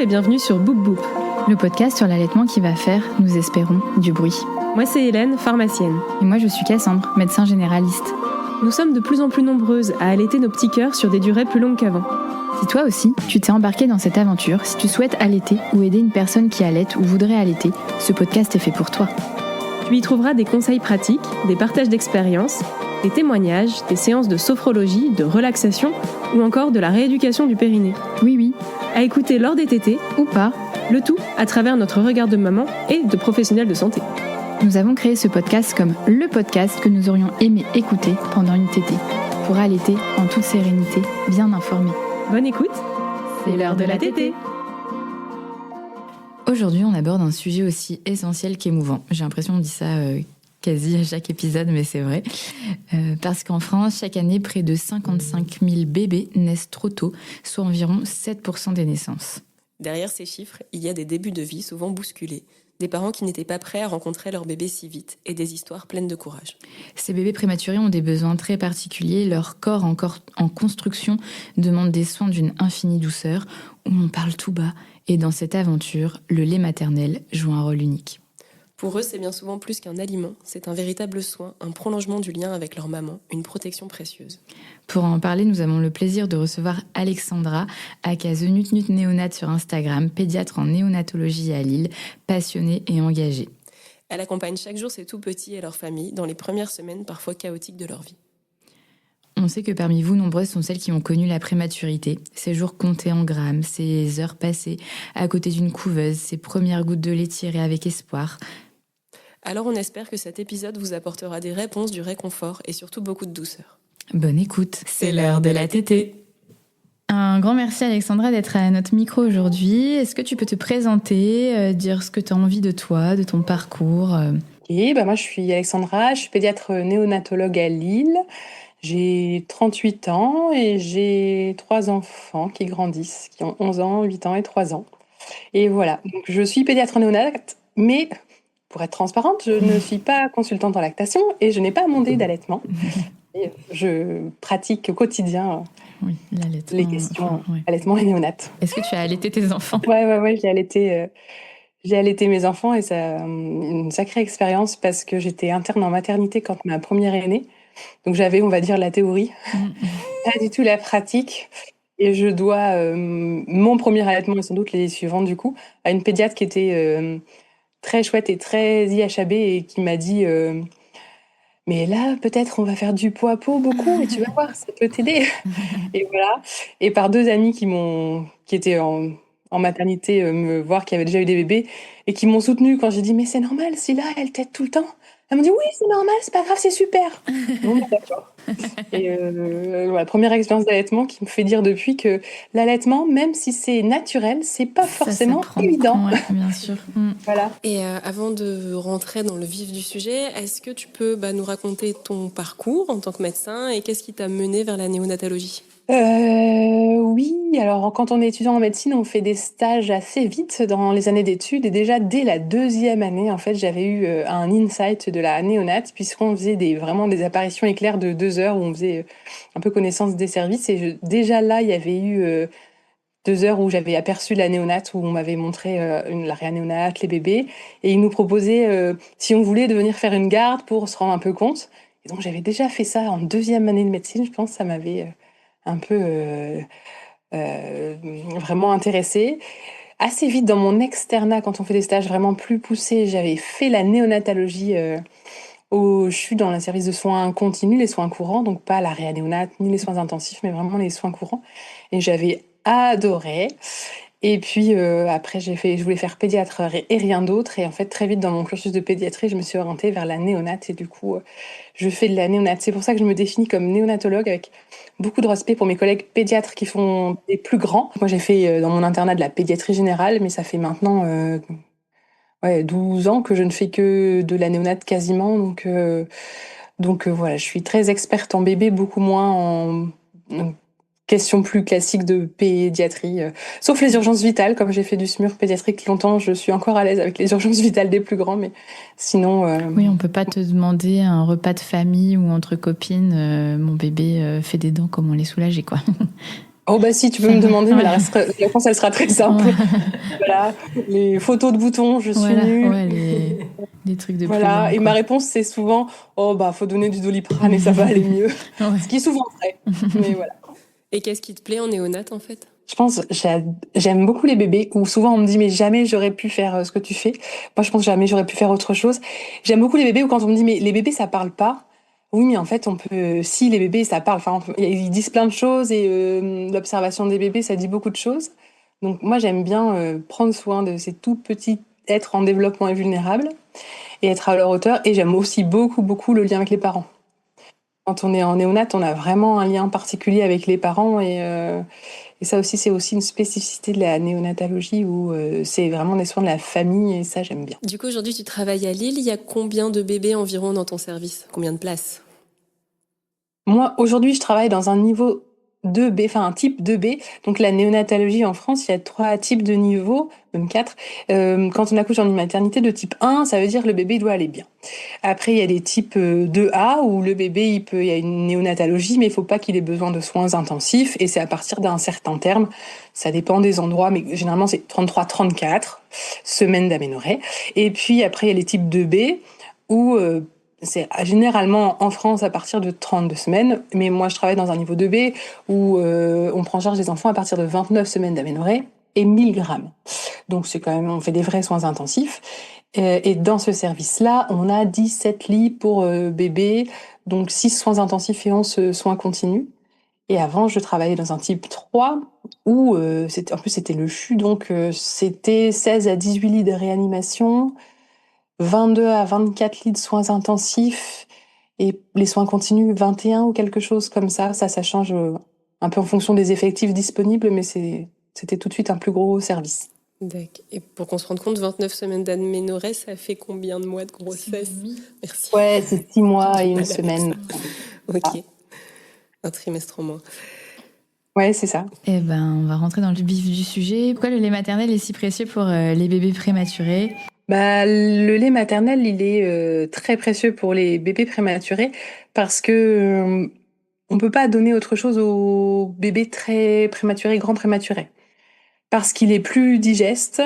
bienvenue sur Boop Boop, le podcast sur l'allaitement qui va faire, nous espérons, du bruit. Moi c'est Hélène, pharmacienne. Et moi je suis Cassandre, médecin généraliste. Nous sommes de plus en plus nombreuses à allaiter nos petits cœurs sur des durées plus longues qu'avant. Si toi aussi, tu t'es embarqué dans cette aventure, si tu souhaites allaiter ou aider une personne qui allaite ou voudrait allaiter, ce podcast est fait pour toi. Tu y trouveras des conseils pratiques, des partages d'expériences, des témoignages, des séances de sophrologie, de relaxation ou encore de la rééducation du périnée. Oui, à écouter lors des tétés ou pas, le tout à travers notre regard de maman et de professionnels de santé. Nous avons créé ce podcast comme le podcast que nous aurions aimé écouter pendant une tétée, pour allaiter en toute sérénité, bien informé. Bonne écoute, c'est l'heure de la tétée. Aujourd'hui, on aborde un sujet aussi essentiel qu'émouvant. J'ai l'impression qu'on dit ça quasi à chaque épisode, mais c'est vrai. Parce qu'en France, chaque année, près de 55 000 bébés naissent trop tôt, soit environ 7% des naissances. Derrière ces chiffres, il y a des débuts de vie souvent bousculés, des parents qui n'étaient pas prêts à rencontrer leur bébé si vite, et des histoires pleines de courage. Ces bébés prématurés ont des besoins très particuliers, leur corps encore en construction demande des soins d'une infinie douceur, où on parle tout bas, et dans cette aventure, le lait maternel joue un rôle unique. Pour eux, c'est bien souvent plus qu'un aliment, c'est un véritable soin, un prolongement du lien avec leur maman, une protection précieuse. Pour en parler, nous avons le plaisir de recevoir Alexandra, aka The Nut Nut Néonate sur Instagram, pédiatre en néonatologie à Lille, passionnée et engagée. Elle accompagne chaque jour ses tout-petits et leur famille dans les premières semaines parfois chaotiques de leur vie. On sait que parmi vous, nombreuses sont celles qui ont connu la prématurité, ces jours comptés en grammes, ces heures passées à côté d'une couveuse, ces premières gouttes de lait tirées avec espoir. Alors on espère que cet épisode vous apportera des réponses, du réconfort et surtout beaucoup de douceur. Bonne écoute, c'est l'heure de la tétée. Un grand merci Alexandra d'être à notre micro aujourd'hui. Est-ce que tu peux te présenter, dire ce que tu as envie de toi, de ton parcours Moi je suis Alexandra, je suis pédiatre néonatologue à Lille. J'ai 38 ans et j'ai 3 enfants qui grandissent, qui ont 11 ans, 8 ans et 3 ans. Et voilà, donc je suis pédiatre néonate, mais pour être transparente, je ne suis pas consultante en lactation et je n'ai pas mon dé d'allaitement. Et je pratique au quotidien les questions allaitement et néonate. Est-ce que tu as allaité tes enfants ? Ouais, j'ai allaité mes enfants et ça une sacrée expérience parce que j'étais interne en maternité quand ma première est née. Donc j'avais, on va dire, la théorie, pas du tout la pratique. Et je dois mon premier allaitement et sans doute les suivants du coup à une pédiatre qui était très chouette et très IHAB et qui m'a dit mais là peut-être on va faire du pot à pot beaucoup et tu vas voir, ça peut t'aider. Et voilà. Et par 2 amis qui étaient en maternité me voir, qui avaient déjà eu des bébés et qui m'ont soutenue quand j'ai dit mais c'est normal, si là elle t'aide tout le temps. Elle m'a dit oui, c'est normal, c'est pas grave, c'est super. Bon, d'accord. Et première expérience d'allaitement qui me fait dire depuis que l'allaitement, même si c'est naturel, c'est pas forcément évident. Ouais, bien sûr. Voilà. Et avant de rentrer dans le vif du sujet, est-ce que tu peux nous raconter ton parcours en tant que médecin et qu'est-ce qui t'a mené vers la néonatologie ? Oui, alors quand on est étudiant en médecine, on fait des stages assez vite dans les années d'études et déjà dès la 2e année, en fait, j'avais eu un insight de la néonate puisqu'on faisait vraiment des apparitions éclairs de 2 heures où on faisait un peu connaissance des services et déjà là, il y avait eu 2 heures où j'avais aperçu la néonate où on m'avait montré la réanéonate, les bébés et ils nous proposaient, si on voulait, de venir faire une garde pour se rendre un peu compte. Et donc j'avais déjà fait ça en 2e année de médecine, je pense que ça m'avait un peu vraiment intéressée. Assez vite dans mon externat, quand on fait des stages vraiment plus poussés, j'avais fait la néonatologie je suis dans le service de soins continus, les soins courants, donc pas la réanéonate ni les soins intensifs, mais vraiment les soins courants. Et j'avais adoré. Et puis après, je voulais faire pédiatre et rien d'autre. Et en fait, très vite dans mon cursus de pédiatrie, je me suis orientée vers la néonate. Et du coup, je fais de la néonate. C'est pour ça que je me définis comme néonatologue avec beaucoup de respect pour mes collègues pédiatres qui font des plus grands. Moi, j'ai fait dans mon internat de la pédiatrie générale, mais ça fait maintenant 12 ans que je ne fais que de la néonate quasiment. Donc voilà, je suis très experte en bébé, beaucoup moins en questions plus classiques de pédiatrie. Sauf les urgences vitales, comme j'ai fait du SMUR pédiatrique longtemps, je suis encore à l'aise avec les urgences vitales des plus grands, mais sinon... Oui, on peut pas te demander un repas de famille ou entre copines, mon bébé fait des dents, comment les soulager, quoi. Oh bah si, tu peux me demander, mais la réponse, elle sera très simple. Ouais. Voilà, les photos de boutons, je suis nulle. Ouais, les trucs de Voilà, plus et ma réponse, c'est souvent, oh bah faut donner du Doliprane et ça va aller mieux. Ouais. Ce qui est souvent vrai, mais voilà. Et qu'est-ce qui te plaît en néonate en fait? Je pense, j'aime beaucoup les bébés, où souvent on me dit, mais jamais j'aurais pu faire ce que tu fais. Moi, je pense jamais j'aurais pu faire autre chose. J'aime beaucoup les bébés où quand on me dit, mais les bébés, ça parle pas. Oui, mais en fait, si les bébés, ça parle. Enfin, ils disent plein de choses et l'observation des bébés, ça dit beaucoup de choses. Donc, moi, j'aime bien prendre soin de ces tout petits êtres en développement et vulnérables et être à leur hauteur. Et j'aime aussi beaucoup, beaucoup le lien avec les parents. Quand on est en néonate, on a vraiment un lien particulier avec les parents et ça aussi, c'est aussi une spécificité de la néonatologie où c'est vraiment des soins de la famille et ça, j'aime bien. Du coup, aujourd'hui, tu travailles à Lille. Il y a combien de bébés environ dans ton service? Combien de places? Moi, aujourd'hui, je travaille dans un niveau 2B, enfin un type 2B. Donc la néonatologie en France, il y a 3 types de niveaux, même 4. Quand on accouche dans une maternité de type 1, ça veut dire que le bébé doit aller bien. Après, il y a des types 2A où le bébé, il y a une néonatologie, mais il faut pas qu'il ait besoin de soins intensifs. Et c'est à partir d'un certain terme. Ça dépend des endroits, mais généralement, c'est 33-34 semaines d'aménorrhée. Et puis après, il y a les types 2B où c'est généralement en France à partir de 32 semaines, mais moi je travaille dans un niveau 2B où on prend en charge les enfants à partir de 29 semaines d'aménorrhée et 1000 grammes. Donc c'est quand même, on fait des vrais soins intensifs. Et dans ce service-là, on a 17 lits pour bébés, donc 6 soins intensifs et 11 soins continus. Et avant, je travaillais dans un type 3 où en plus c'était le CHU, donc c'était 16 à 18 lits de réanimation, 22 à 24 lits de soins intensifs et les soins continus 21 ou quelque chose comme ça. Ça change un peu en fonction des effectifs disponibles, mais c'était tout de suite un plus gros service. D'accord. Et pour qu'on se rende compte, 29 semaines d'aménorrhée, ça fait combien de mois de grossesse? Merci. Ouais, c'est 6 mois et une semaine. Ok. Un trimestre en moins. Ouais, c'est ça. Eh ben, on va rentrer dans le vif du sujet. Pourquoi le lait maternel est si précieux pour les bébés prématurés? Bah, le lait maternel, il est très précieux pour les bébés prématurés parce que on peut pas donner autre chose aux bébés très prématurés, grands prématurés. Parce qu'il est plus digeste,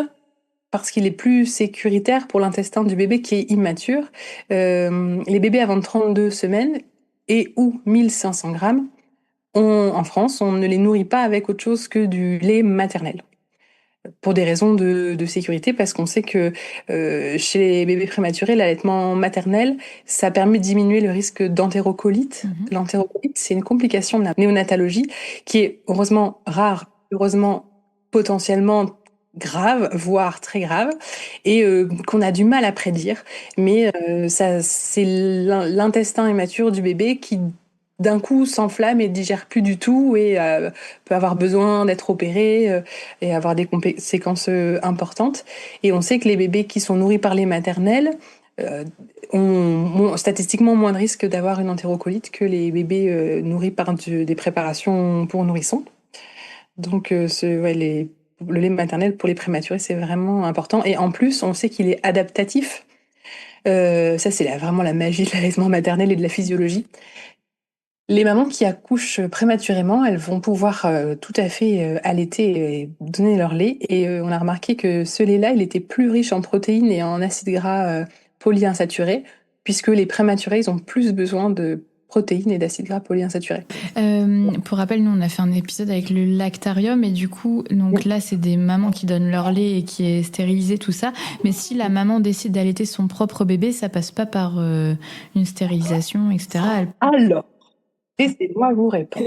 parce qu'il est plus sécuritaire pour l'intestin du bébé qui est immature. Les bébés avant de 32 semaines et ou 1500 grammes, en France, on ne les nourrit pas avec autre chose que du lait maternel. Pour des raisons de sécurité, parce qu'on sait que chez les bébés prématurés, l'allaitement maternel, ça permet de diminuer le risque d'entérocolite. L'entérocolite, c'est une complication de la néonatologie qui est heureusement rare, heureusement potentiellement grave, voire très grave, et qu'on a du mal à prédire. Mais ça, c'est l'intestin immature du bébé qui d'un coup s'enflamme et digère plus du tout et peut avoir besoin d'être opéré et avoir des conséquences importantes. Et on sait que les bébés qui sont nourris par les maternelles ont statistiquement moins de risques d'avoir une entérocolite que les bébés nourris par des préparations pour nourrissons. Donc le lait maternel pour les prématurés, c'est vraiment important. Et en plus, on sait qu'il est adaptatif. Ça, c'est vraiment la magie de l'allaitement maternel et de la physiologie. Les mamans qui accouchent prématurément, elles vont pouvoir tout à fait allaiter et donner leur lait. Et on a remarqué que ce lait-là, il était plus riche en protéines et en acides gras polyinsaturés, puisque les prématurés, ils ont plus besoin de protéines et d'acides gras polyinsaturés. Pour rappel, nous, on a fait un épisode avec le lactarium et du coup, donc là, c'est des mamans qui donnent leur lait et qui est stérilisé, tout ça. Mais si la maman décide d'allaiter son propre bébé, ça passe pas par une stérilisation, etc. Alors, laissez-moi vous répondre.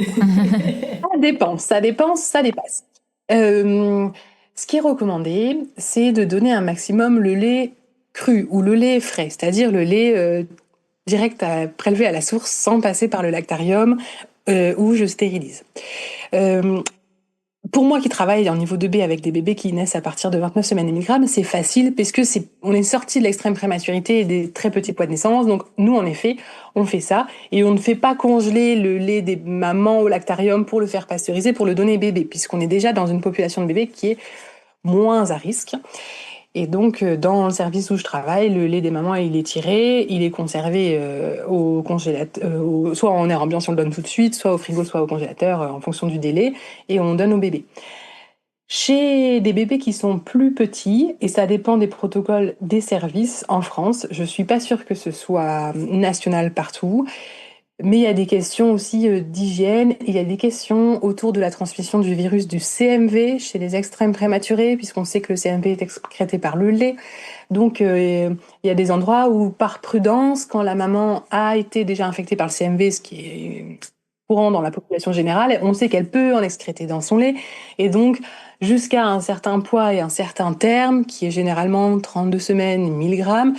Ça dépasse. Ce qui est recommandé, c'est de donner un maximum le lait cru ou le lait frais, c'est-à-dire le lait direct à prélever à la source sans passer par le lactarium où je stérilise. Pour moi qui travaille en niveau 2B avec des bébés qui naissent à partir de 29 semaines et 1000 grammes, c'est facile puisque on est sorti de l'extrême prématurité et des très petits poids de naissance. Donc nous, en effet, on fait ça et on ne fait pas congeler le lait des mamans au lactarium pour le faire pasteuriser, pour le donner bébé, puisqu'on est déjà dans une population de bébés qui est moins à risque. Et donc, dans le service où je travaille, le lait des mamans, il est tiré, il est conservé au congélateur, soit en air ambiant si on le donne tout de suite, soit au frigo, soit au congélateur, en fonction du délai, et on donne au bébé. Chez des bébés qui sont plus petits, et ça dépend des protocoles des services en France, je suis pas sûre que ce soit national partout, mais il y a des questions aussi d'hygiène, il y a des questions autour de la transmission du virus du CMV chez les extrêmes prématurés, puisqu'on sait que le CMV est excrété par le lait. Donc il y a des endroits où, par prudence, quand la maman a été déjà infectée par le CMV, ce qui est courant dans la population générale, on sait qu'elle peut en excréter dans son lait. Et donc, jusqu'à un certain poids et un certain terme, qui est généralement 32 semaines, 1000 grammes,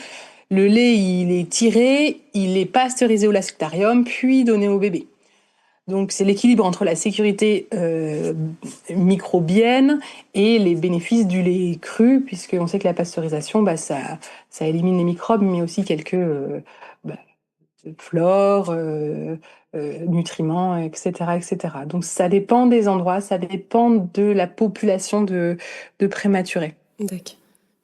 le lait, il est tiré, il est pasteurisé au lactarium, puis donné au bébé. Donc c'est l'équilibre entre la sécurité microbienne et les bénéfices du lait cru, puisqu'on sait que la pasteurisation, ça élimine les microbes, mais aussi quelques bah, flore, nutriments, etc., etc. Donc ça dépend des endroits, ça dépend de la population de prématurés. D'accord.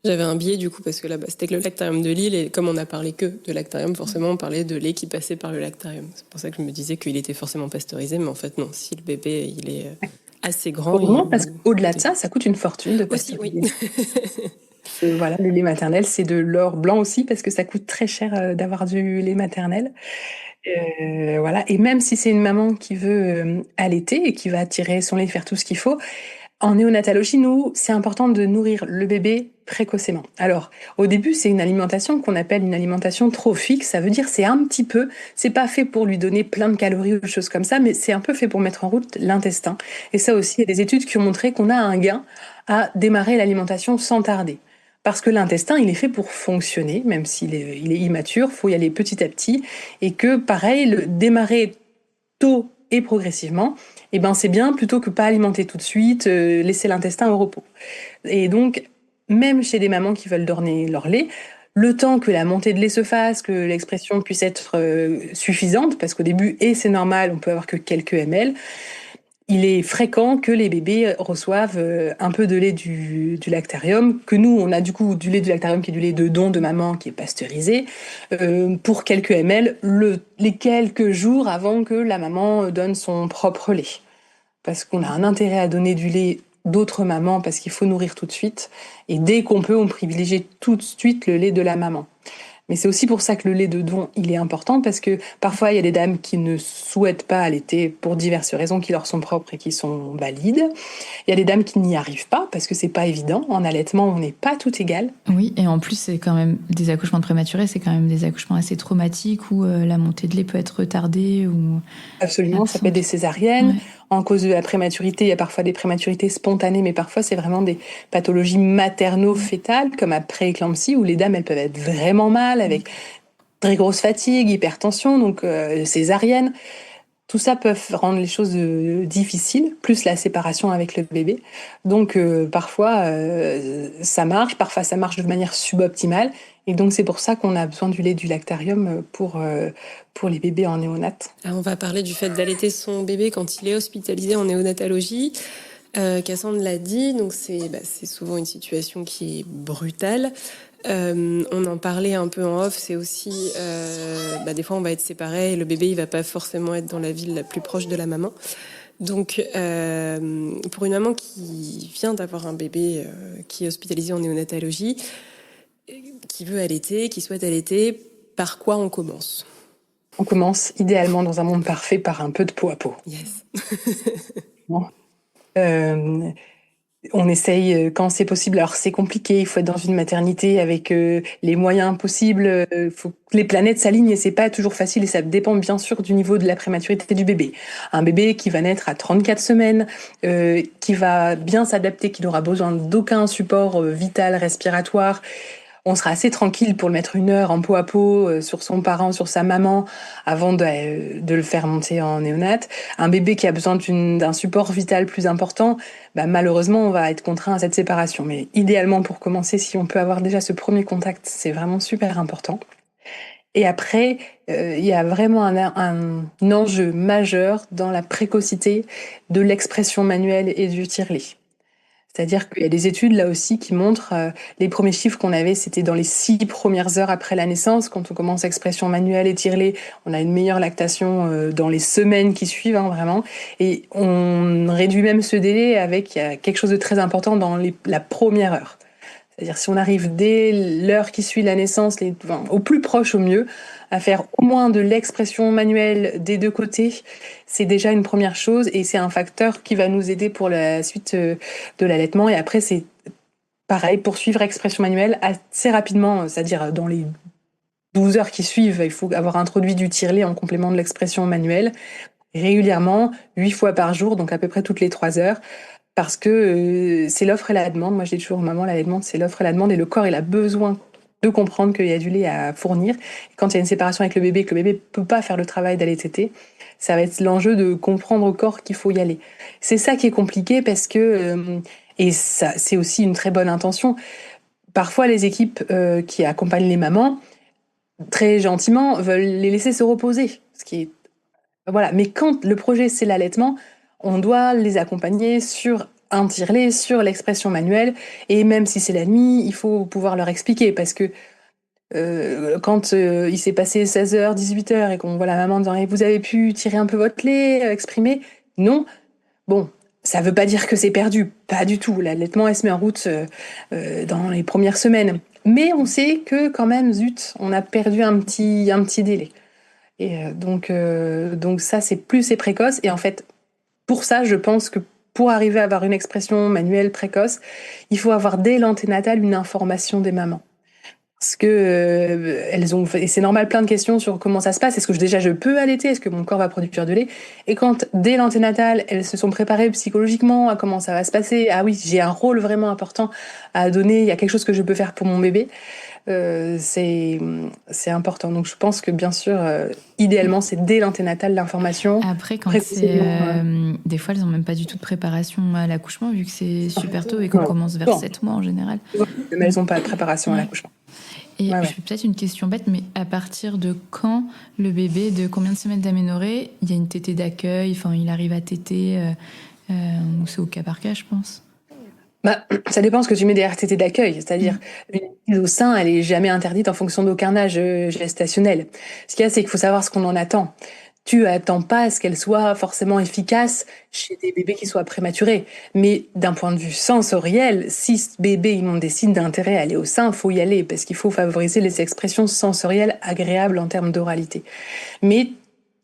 J'avais un biais du coup parce que là c'était que le lactarium de Lille et comme on a parlé que de lactarium, forcément on parlait de lait qui passait par le lactarium. C'est pour ça que je me disais qu'il était forcément pasteurisé, mais en fait non, si le bébé il est assez grand. Heureusement, parce qu'au-delà de ça coûte une fortune de pasteuriser. Aussi, oui. Voilà, le lait maternel, c'est de l'or blanc aussi parce que ça coûte très cher d'avoir du lait maternel. Voilà, et même si c'est une maman qui veut allaiter et qui va tirer son lait, faire tout ce qu'il faut, en néonatologie, nous, c'est important de nourrir le bébé précocement. Alors, au début, c'est une alimentation qu'on appelle une alimentation trophique. Ça veut dire c'est un petit peu, c'est pas fait pour lui donner plein de calories ou des choses comme ça, mais c'est un peu fait pour mettre en route l'intestin. Et ça aussi, il y a des études qui ont montré qu'on a un gain à démarrer l'alimentation sans tarder. Parce que l'intestin, il est fait pour fonctionner, même s'il est immature, faut y aller petit à petit. Et que, pareil, le démarrer tôt et progressivement, eh ben c'est bien plutôt que pas alimenter tout de suite, laisser l'intestin au repos. Et donc, même chez des mamans qui veulent donner leur lait, le temps que la montée de lait se fasse, que l'expression puisse être suffisante, parce qu'au début, et c'est normal, on peut avoir que quelques ml, il est fréquent que les bébés reçoivent un peu de lait du lactarium, que nous, on a du coup du lait du lactarium qui est du lait de don de maman qui est pasteurisé, pour quelques ml les quelques jours avant que la maman donne son propre lait. Parce qu'on a un intérêt à donner du lait d'autres mamans parce qu'il faut nourrir tout de suite. Et dès qu'on peut, on privilégie tout de suite le lait de la maman. Mais c'est aussi pour ça que le lait de don, il est important parce que parfois, il y a des dames qui ne souhaitent pas allaiter pour diverses raisons qui leur sont propres et qui sont valides. Il y a des dames qui n'y arrivent pas parce que c'est pas évident. En allaitement, on n'est pas tout égal. Oui, et en plus, c'est quand même des accouchements prématurés, c'est quand même des accouchements assez traumatiques où la montée de lait peut être retardée ou absolument, absente. Ça peut être des césariennes. Ouais. En cause de la prématurité, il y a parfois des prématurités spontanées, mais parfois c'est vraiment des pathologies materno-fétales, comme après éclampsie, où les dames elles peuvent être vraiment mal, avec très grosse fatigue, hypertension, donc césarienne. Tout ça peut rendre les choses difficiles, plus la séparation avec le bébé. Donc parfois ça marche, parfois ça marche de manière suboptimale. Et donc c'est pour ça qu'on a besoin du lait du lactarium pour les bébés en néonat. Alors on va parler du fait d'allaiter son bébé quand il est hospitalisé en néonatologie. Cassandre l'a dit, donc c'est souvent une situation qui est brutale. On en parlait un peu en off, c'est aussi des fois on va être séparés et le bébé il va pas forcément être dans la ville la plus proche de la maman. Donc pour une maman qui vient d'avoir un bébé qui est hospitalisé en néonatologie, qui veut allaiter, qui souhaite allaiter, par quoi on commence ? On commence idéalement dans un monde parfait par un peu de peau à peau. Yes. Bon. On essaye quand c'est possible. Alors c'est compliqué, il faut être dans une maternité avec les moyens possibles. Faut que les planètes s'alignent et c'est pas toujours facile et ça dépend bien sûr du niveau de la prématurité du bébé. Un bébé qui va naître à 34 semaines, qui va bien s'adapter, qui n'aura besoin d'aucun support vital, respiratoire, on sera assez tranquille pour le mettre 1 heure en peau à peau sur son parent, sur sa maman, avant de le faire monter en néonat. Un bébé qui a besoin d'un support vital plus important, malheureusement, on va être contraint à cette séparation. Mais idéalement, pour commencer, si on peut avoir déjà ce premier contact, c'est vraiment super important. Et après, il y a vraiment un enjeu majeur dans la précocité de l'expression manuelle et du tire-lait. C'est-à-dire qu'il y a des études là aussi qui montrent, les premiers chiffres qu'on avait, c'était dans les 6 premières heures après la naissance. Quand on commence expression manuelle et tire-lait, on a une meilleure lactation dans les semaines qui suivent, hein, vraiment. Et on réduit même ce délai avec quelque chose de très important dans la première heure. C'est-à-dire si on arrive dès l'heure qui suit la naissance, au plus proche au mieux, à faire au moins de l'expression manuelle des deux côtés, c'est déjà une première chose et c'est un facteur qui va nous aider pour la suite de l'allaitement. Et après, c'est pareil, poursuivre expression manuelle assez rapidement, c'est-à-dire dans les 12 heures qui suivent, il faut avoir introduit du tire-lait en complément de l'expression manuelle régulièrement, 8 fois par jour, donc à peu près toutes les 3 heures. Parce que c'est l'offre et la demande. Moi, je dis toujours aux mamans, l'allaitement, c'est l'offre et la demande. Et le corps, il a besoin de comprendre qu'il y a du lait à fournir. Et quand il y a une séparation avec le bébé, que le bébé peut pas faire le travail d'aller téter, ça va être l'enjeu de comprendre au corps qu'il faut y aller. C'est ça qui est compliqué parce que, et ça, c'est aussi une très bonne intention. Parfois, les équipes qui accompagnent les mamans, très gentiment, veulent les laisser se reposer. Ce qui est, voilà. Mais quand le projet, c'est l'allaitement, on doit les accompagner sur un tire-lait, sur l'expression manuelle, et même si c'est la nuit, il faut pouvoir leur expliquer, parce que quand il s'est passé 16h, 18h, et qu'on voit la maman disant vous avez pu tirer un peu votre lait, exprimer, non, bon, ça veut pas dire que c'est perdu, pas du tout, l'allaitement, elle se met en route dans les premières semaines, mais on sait que quand même, zut, on a perdu un petit délai. Et donc ça, c'est précoce, et en fait, pour ça, je pense que pour arriver à avoir une expression manuelle précoce, il faut avoir dès l'anténatal une information des mamans. Parce que elles ont, et c'est normal, plein de questions sur comment ça se passe. Est-ce que déjà je peux allaiter? Est-ce que mon corps va produire de lait? Et quand dès l'anténatal, elles se sont préparées psychologiquement à comment ça va se passer, ah oui, j'ai un rôle vraiment important à donner, il y a quelque chose que je peux faire pour mon bébé. C'est important. Donc je pense que bien sûr, idéalement, c'est dès l'anténatal l'information. Après, quand c'est des fois, elles n'ont même pas du tout de préparation à l'accouchement, vu que c'est super tôt et qu'on commence vers 7 mois en général. Mais elles n'ont pas de préparation à l'accouchement. Et je fais peut-être une question bête, mais à partir de quand le bébé, de combien de semaines d'aménorrhée, il y a une tétée d'accueil, enfin, il arrive à téter, ou c'est au cas par cas, je pense? Ça dépend ce que tu mets derrière tétée d'accueil, c'est-à-dire une mise au sein, elle est jamais interdite en fonction d'aucun âge gestationnel. Ce qu'il y a, c'est qu'il faut savoir ce qu'on en attend. Tu attends pas à ce qu'elle soit forcément efficace chez des bébés qui soient prématurés. Mais d'un point de vue sensoriel, si ce bébé il montre des signes d'intérêt à aller au sein, faut y aller parce qu'il faut favoriser les expressions sensorielles agréables en termes d'oralité. Mais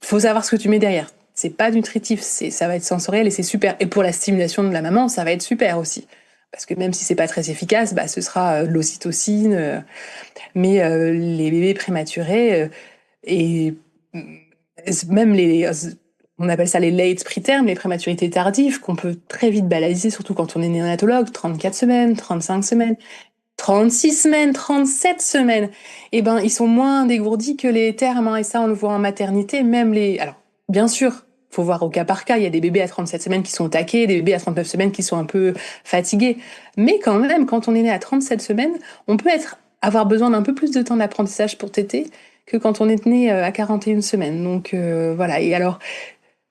faut savoir ce que tu mets derrière. C'est pas nutritif, ça va être sensoriel et c'est super. Et pour la stimulation de la maman, ça va être super aussi. Parce que même si c'est pas très efficace, ce sera de l'ocytocine. Mais les bébés prématurés et même on appelle ça les late preterm, les prématurités tardives, qu'on peut très vite balayer, surtout quand on est néonatologue, 34 semaines, 35 semaines, 36 semaines, 37 semaines. Ils sont moins dégourdis que les termes, hein, et ça, on le voit en maternité, alors, bien sûr, faut voir au cas par cas, il y a des bébés à 37 semaines qui sont au taquet, des bébés à 39 semaines qui sont un peu fatigués. Mais quand même, quand on est né à 37 semaines, on peut avoir besoin d'un peu plus de temps d'apprentissage pour téter que quand on est né à 41 semaines. Donc voilà. Et alors,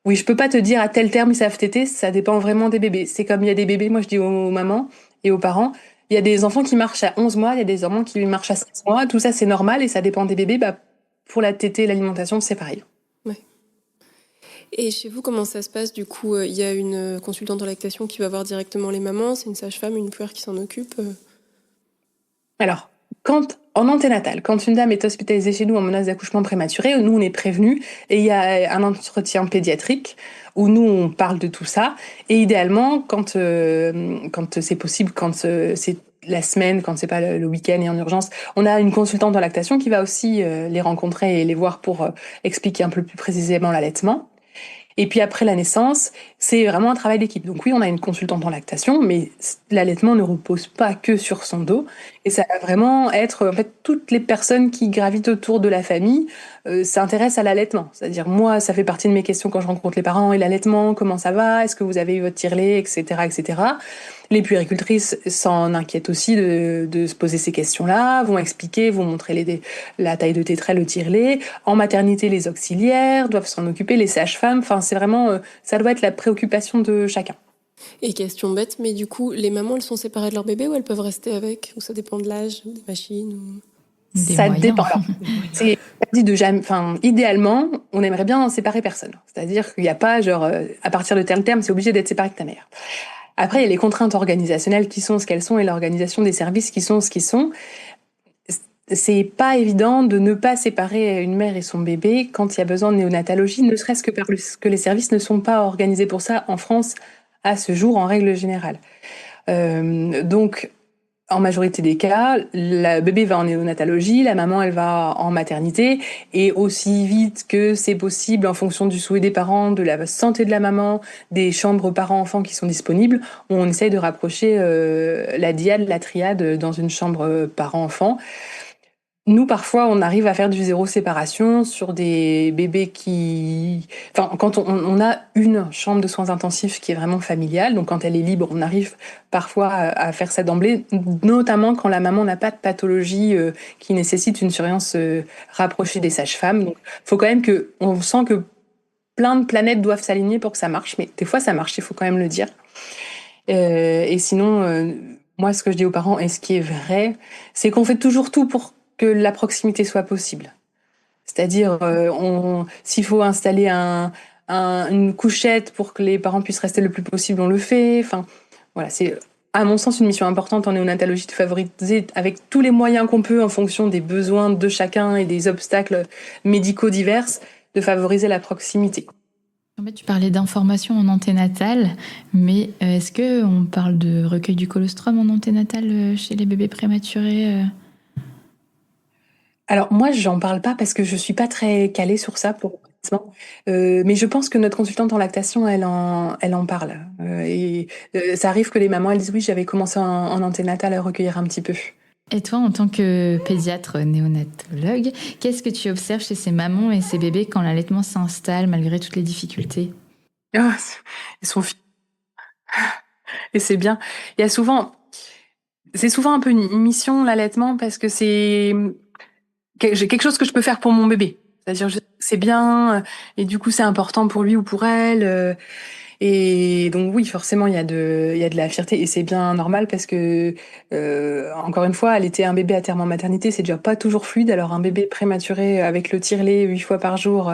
oui, je peux pas te dire à tel terme ils savent téter, ça dépend vraiment des bébés. C'est comme il y a des bébés, moi je dis aux mamans et aux parents, il y a des enfants qui marchent à 11 mois, il y a des enfants qui marchent à 16 mois, tout ça c'est normal et ça dépend des bébés. Pour la tétée et l'alimentation, c'est pareil. Ouais. Et chez vous, comment ça se passe? Du coup, il y a une consultante en lactation qui va voir directement les mamans, c'est une sage-femme, une puère qui s'en occupe? Alors, en anténatal, quand une dame est hospitalisée chez nous en menace d'accouchement prématuré, nous on est prévenus et il y a un entretien pédiatrique où nous on parle de tout ça. Et idéalement, quand c'est possible, quand c'est la semaine, quand c'est pas le week-end et en urgence, on a une consultante en lactation qui va aussi les rencontrer et les voir pour expliquer un peu plus précisément l'allaitement. Et puis après la naissance, c'est vraiment un travail d'équipe. Donc oui, on a une consultante en lactation, mais l'allaitement ne repose pas que sur son dos. Et ça va vraiment être, en fait, toutes les personnes qui gravitent autour de la famille s'intéressent à l'allaitement. C'est-à-dire, moi, ça fait partie de mes questions quand je rencontre les parents. Et l'allaitement, comment ça va? Est-ce que vous avez eu votre tire-lait, etc., etc. Les puéricultrices s'en inquiètent aussi de se poser ces questions-là, vont expliquer, vont montrer la taille de tétrait, le tire-lait. En maternité, les auxiliaires doivent s'en occuper, les sages-femmes. Enfin, c'est vraiment, ça doit être la préoccupation de chacun. Et question bête, mais du coup, les mamans, elles sont séparées de leur bébé ou elles peuvent rester avec? Ou ça dépend de l'âge, des machines Ça dépend. Alors, c'est dit de jamais. Enfin, idéalement, on aimerait bien en séparer personne. C'est-à-dire qu'il n'y a pas genre à partir de tel terme, c'est obligé d'être séparé de ta mère. Après, il y a les contraintes organisationnelles qui sont ce qu'elles sont et l'organisation des services qui sont ce qu'ils sont. C'est pas évident de ne pas séparer une mère et son bébé quand il y a besoin de néonatologie, ne serait-ce que parce que les services ne sont pas organisés pour ça en France à ce jour en règle générale. Donc, en majorité des cas, le bébé va en néonatologie, la maman elle va en maternité, et aussi vite que c'est possible en fonction du souhait des parents, de la santé de la maman, des chambres parents-enfants qui sont disponibles, on essaye de rapprocher la diade, la triade dans une chambre parents-enfants. Nous, parfois, on arrive à faire du zéro séparation sur des bébés qui... Enfin, quand on a une chambre de soins intensifs qui est vraiment familiale, donc quand elle est libre, on arrive parfois à faire ça d'emblée, notamment quand la maman n'a pas de pathologie qui nécessite une surveillance rapprochée des sages-femmes. Donc, faut quand même que... On sent que plein de planètes doivent s'aligner pour que ça marche, mais des fois, ça marche, il faut quand même le dire. Et sinon, moi, ce que je dis aux parents, et ce qui est vrai, c'est qu'on fait toujours tout pour que la proximité soit possible. C'est-à-dire, s'il faut installer une couchette pour que les parents puissent rester le plus possible, on le fait. Enfin, voilà, c'est à mon sens une mission importante en néonatologie de favoriser avec tous les moyens qu'on peut en fonction des besoins de chacun et des obstacles médicaux divers, de favoriser la proximité. En fait, tu parlais d'information en anténatal, mais est-ce qu'on parle de recueil du colostrum en anténatal chez les bébés prématurés Alors moi, j'en parle pas parce que je suis pas très calée sur ça pour l'instant. Mais je pense que notre consultante en lactation, elle en parle. Ça arrive que les mamans, elles disent oui, j'avais commencé en anténatal à recueillir un petit peu. Et toi, en tant que pédiatre néonatologue, qu'est-ce que tu observes chez ces mamans et ces bébés quand l'allaitement s'installe malgré toutes les difficultés ? Oh, ils sont et c'est bien. Il y a c'est souvent un peu une mission l'allaitement parce que j'ai quelque chose que je peux faire pour mon bébé. C'est-à-dire, c'est bien, et du coup, c'est important pour lui ou pour elle. Et donc, oui, forcément, il y a de la fierté, et c'est bien normal parce que, encore une fois, allaiter un bébé à terme en maternité, c'est déjà pas toujours fluide. Alors, un bébé prématuré avec le tire-lait 8 fois par jour,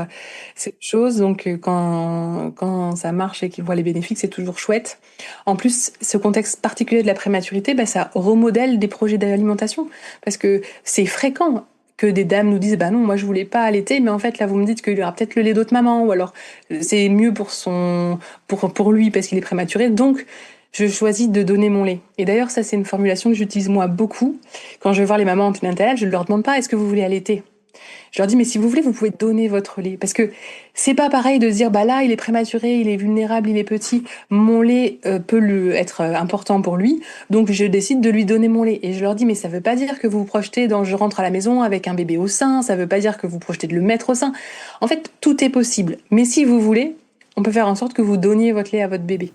c'est autre chose. Donc, quand ça marche et qu'il voit les bénéfices, c'est toujours chouette. En plus, ce contexte particulier de la prématurité, ça remodèle des projets d'alimentation parce que c'est fréquent que des dames nous disent bah non, moi je voulais pas allaiter, mais en fait là vous me dites qu'il y aura peut-être le lait d'autre maman, ou alors c'est mieux pour lui parce qu'il est prématuré, donc je choisis de donner mon lait. Et d'ailleurs ça c'est une formulation que j'utilise moi beaucoup quand je vais voir les mamans anténatales. Je ne leur demande pas est-ce que vous voulez allaiter. Je leur dis mais si vous voulez vous pouvez donner votre lait, parce que c'est pas pareil de se dire bah là il est prématuré, il est vulnérable, il est petit, mon lait peut être important pour lui, donc je décide de lui donner mon lait. Et je leur dis mais ça veut pas dire que vous vous projetez dans je rentre à la maison avec un bébé au sein, ça veut pas dire que vous projetez de le mettre au sein. En fait tout est possible, mais si vous voulez on peut faire en sorte que vous donniez votre lait à votre bébé.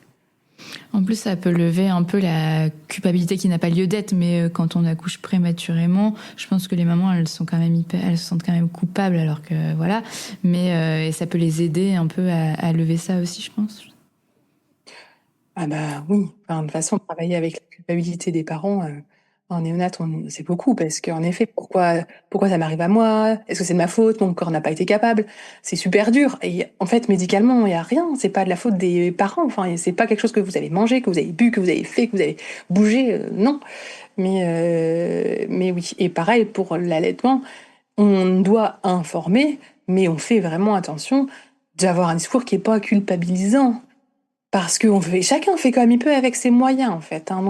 En plus, ça peut lever un peu la culpabilité qui n'a pas lieu d'être, mais quand on accouche prématurément, je pense que les mamans, elles se sentent quand même coupables, alors que voilà. Mais et ça peut les aider un peu à lever ça aussi, je pense. Ah bah oui, enfin, de toute façon, travailler avec la culpabilité des parents en néonat, c'est beaucoup, parce qu'en effet, pourquoi ça m'arrive à moi? Est-ce que c'est de ma faute? Mon corps n'a pas été capable? C'est super dur. Et en fait, médicalement, il n'y a rien. C'est pas de la faute des parents. Enfin, c'est pas quelque chose que vous avez mangé, que vous avez bu, que vous avez fait, que vous avez bougé. Non. Mais oui. Et pareil pour l'allaitement, on doit informer, mais on fait vraiment attention d'avoir un discours qui est pas culpabilisant. Parce que chacun fait comme il peut avec ses moyens, en fait. Hein.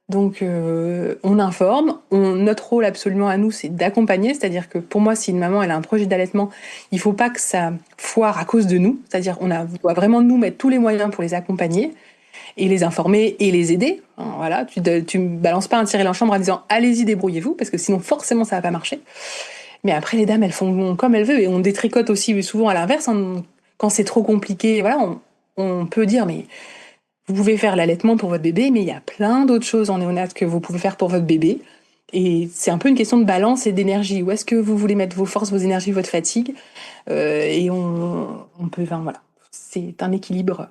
Donc, on informe. Notre rôle absolument à nous, c'est d'accompagner. C'est-à-dire que pour moi, si une maman elle a un projet d'allaitement, il faut pas que ça foire à cause de nous. C'est-à-dire on doit vraiment nous mettre tous les moyens pour les accompagner et les informer et les aider. Hein, voilà, tu me balances pas un tirer en chambre en disant allez-y, débrouillez-vous, parce que sinon forcément ça va pas marcher. Mais après les dames, elles font comme elles veulent, et on détricote aussi souvent à l'inverse. Hein, quand c'est trop compliqué, voilà, on peut dire mais vous pouvez faire l'allaitement pour votre bébé, mais il y a plein d'autres choses en néonat que vous pouvez faire pour votre bébé. Et c'est un peu une question de balance et d'énergie. Où est-ce que vous voulez mettre vos forces, vos énergies, votre fatigue Et on peut, enfin voilà, c'est un équilibre.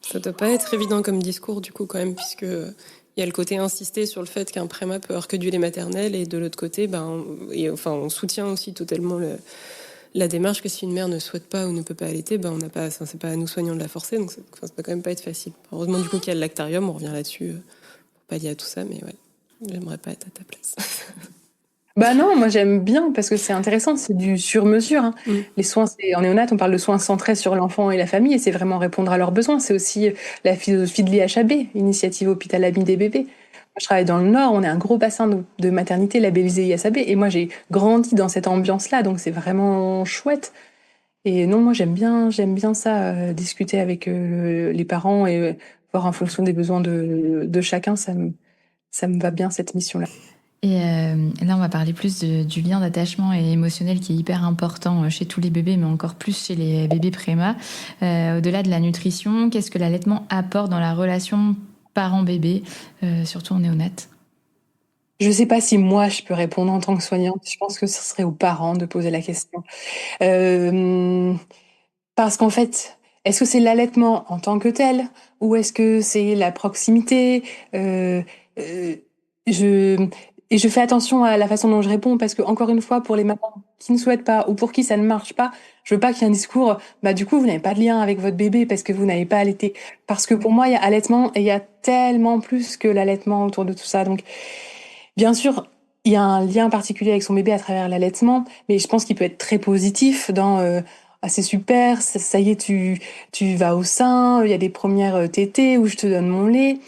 Ça doit pas être évident comme discours, du coup, quand même, puisque il y a le côté insister sur le fait qu'un préma peut avoir que du lait maternel, et de l'autre côté, on soutient aussi totalement la démarche que si une mère ne souhaite pas ou ne peut pas allaiter, on n'a pas, c'est pas à nous soignants de la forcer, donc ça peut quand même pas être facile. Heureusement, du coup, qu'il y a le lactarium, on revient là-dessus pour pallier à tout ça, mais ouais, j'aimerais pas être à ta place. Bah non, moi j'aime bien parce que c'est intéressant, c'est du sur-mesure. Hein. Mm. Les soins, en néonat, on parle de soins centrés sur l'enfant et la famille et c'est vraiment répondre à leurs besoins. C'est aussi la philosophie de l'IHAB, Initiative Hôpital Ami des bébés. Moi, je travaille dans le Nord, on est un gros bassin de maternité labellisé IHAB et moi j'ai grandi dans cette ambiance-là, donc c'est vraiment chouette. Et non, moi j'aime bien ça, discuter avec les parents et voir en fonction des besoins de chacun, ça me va bien cette mission-là. Et là, on va parler plus du lien d'attachement et émotionnel qui est hyper important chez tous les bébés, mais encore plus chez les bébés préma. Au-delà de la nutrition, qu'est-ce que l'allaitement apporte dans la relation parent-bébé, surtout en néonat? Je sais pas si moi je peux répondre en tant que soignante. Je pense que ce serait aux parents de poser la question. Euh, Parce qu'en fait, est-ce que c'est l'allaitement en tant que tel ou est-ce que c'est la proximité? Euh, euh, je, et je fais attention à la façon dont je réponds parce que, encore une fois, pour les mamans qui ne souhaitent pas ou pour qui ça ne marche pas, je veux pas qu'il y ait un discours, bah, du coup, vous n'avez pas de lien avec votre bébé parce que vous n'avez pas allaité. Parce que pour moi, il y a allaitement et il y a tellement plus que l'allaitement autour de tout ça. Donc, bien sûr, il y a un lien particulier avec son bébé à travers l'allaitement, mais je pense qu'il peut être très positif dans ah, c'est super, ça y est, tu vas au sein, il y a des premières tétées où je te donne mon lait.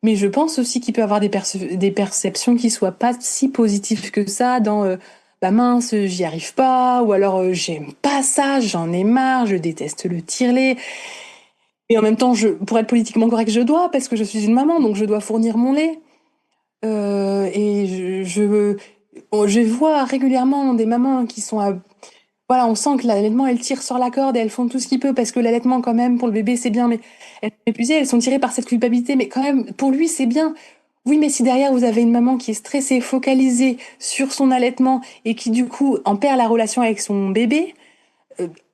Mais je pense aussi qu'il peut avoir des perceptions qui soient pas si positives que ça dans bah mince, j'y arrive pas, ou alors j'aime pas ça, j'en ai marre, je déteste le tire-lait. Et en même temps, pour être politiquement correct, je dois, parce que je suis une maman, donc je dois fournir mon lait. Et je vois régulièrement des mamans qui sont voilà, on sent que l'allaitement, elles tirent sur la corde et elles font tout ce qu'ils peuvent parce que l'allaitement, quand même, pour le bébé, c'est bien, mais elles sont épuisées, elles sont tirées par cette culpabilité, mais quand même, pour lui, c'est bien. Oui, mais si derrière vous avez une maman qui est stressée, focalisée sur son allaitement et qui, du coup, en perd la relation avec son bébé,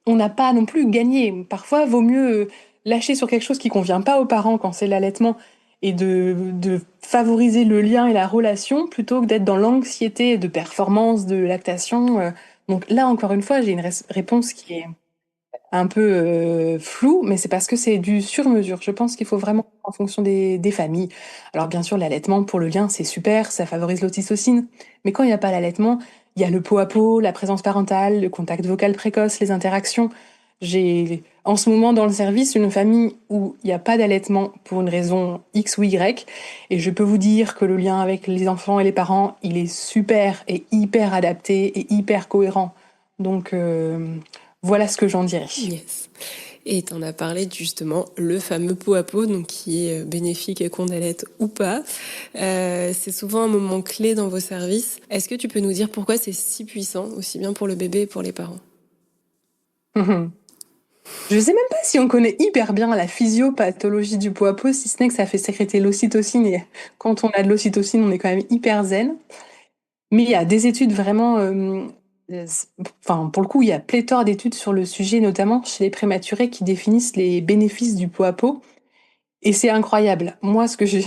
on n'a pas non plus gagné. Parfois, vaut mieux lâcher sur quelque chose qui convient pas aux parents quand c'est l'allaitement et de favoriser le lien et la relation plutôt que d'être dans l'anxiété de performance, de lactation. Donc là, encore une fois, j'ai une réponse qui est un peu floue, mais c'est parce que c'est du sur-mesure. Je pense qu'il faut vraiment en fonction des familles. Alors bien sûr, l'allaitement pour le lien, c'est super, ça favorise l'ocytocine, mais quand il n'y a pas l'allaitement, il y a le pot à pot, la présence parentale, le contact vocal précoce, les interactions. J'ai en ce moment dans le service une famille où il n'y a pas d'allaitement pour une raison X ou Y, et je peux vous dire que le lien avec les enfants et les parents, il est super et hyper adapté et hyper cohérent. Donc voilà ce que j'en dirais. Yes. Et tu en as parlé justement, le fameux pot à pot, donc qui est bénéfique qu'on allaite ou pas. C'est souvent un moment clé dans vos services. Est-ce que tu peux nous dire pourquoi c'est si puissant, aussi bien pour le bébé et pour les parents? Je sais même pas si on connaît hyper bien la physiopathologie du pot à pot, si ce n'est que ça fait sécréter l'ocytocine et quand on a de l'ocytocine, on est quand même hyper zen. Mais il y a des études vraiment, enfin pour le coup, il y a pléthore d'études sur le sujet, notamment chez les prématurés qui définissent les bénéfices du pot à pot. Et c'est incroyable. Moi, ce que j'ai